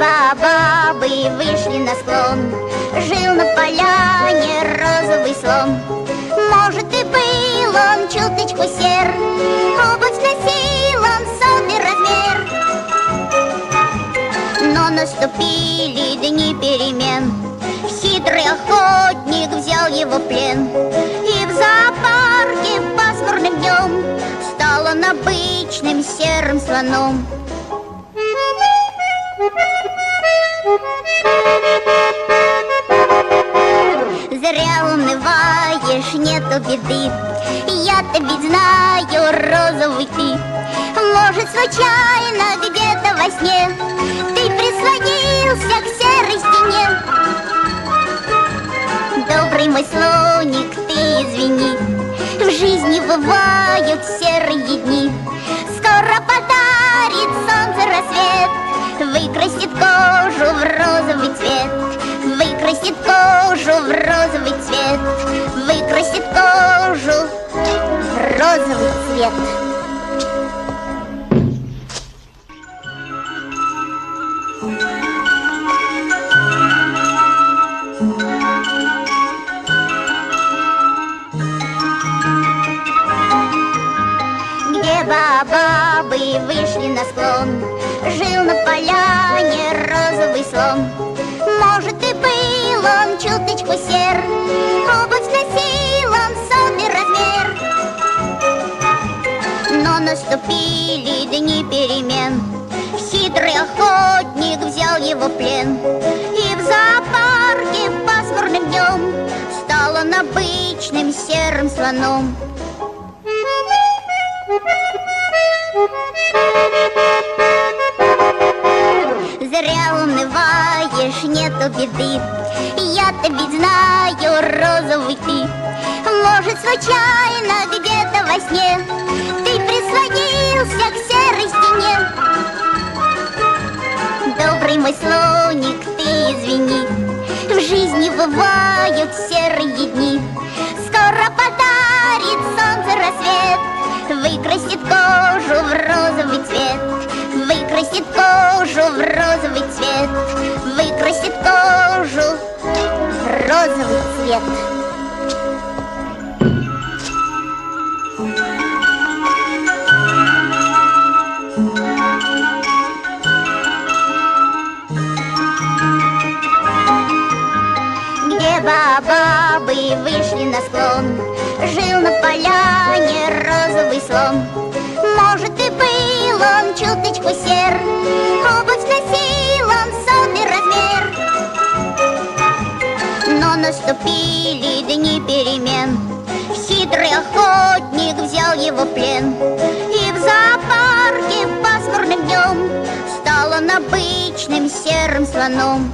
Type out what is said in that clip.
Два бабы вышли на склон, жил на поляне розовый слон. Может, и был он чуточку сер, обувь носил он сотый размер. Но наступили дни перемен, хитрый охотник взял его в плен. И в зоопарке пасмурным днем стал он обычным серым слоном. Зря унываешь, нету беды, я-то ведь знаю, розовый ты. Может, случайно где-то во сне ты прислонился к серой стене. Добрый мой слоник, ты извини, в жизни бывают серые дни. Скоро подарит солнце рассвет, выкрасит кожу в розовый цвет, выкрасит кожу в розовый цвет, выкрасит кожу в розовый цвет. Где бабы вышли на склон, жил на поляне розовый слон. Может, и был он чуточку сер, обувь носил он сотый размер. Но наступили дни перемен, хитрый охотник взял его в плен. И в зоопарке пасмурным днем стал он обычным серым слоном. Зря унываешь, нету беды, я-то ведь знаю, розовый ты. Может, случайно где-то во сне ты прислонился к серой стене. Добрый мой слоник, ты извини, в жизни бывают серые дни. Скоро подарит солнце рассвет, выкрасит кожу в розовый цвет, выкрасит кожу в розовый цвет, выкрасит кожу в розовый цвет. Где бабы вышли на склон, жил на поляне розовый слон. Может, и был он чуточку сер, обувь носил он сотый размер. Но наступили дни перемен, хитрый охотник взял его в плен. И в зоопарке пасмурным днем стал он обычным серым слоном.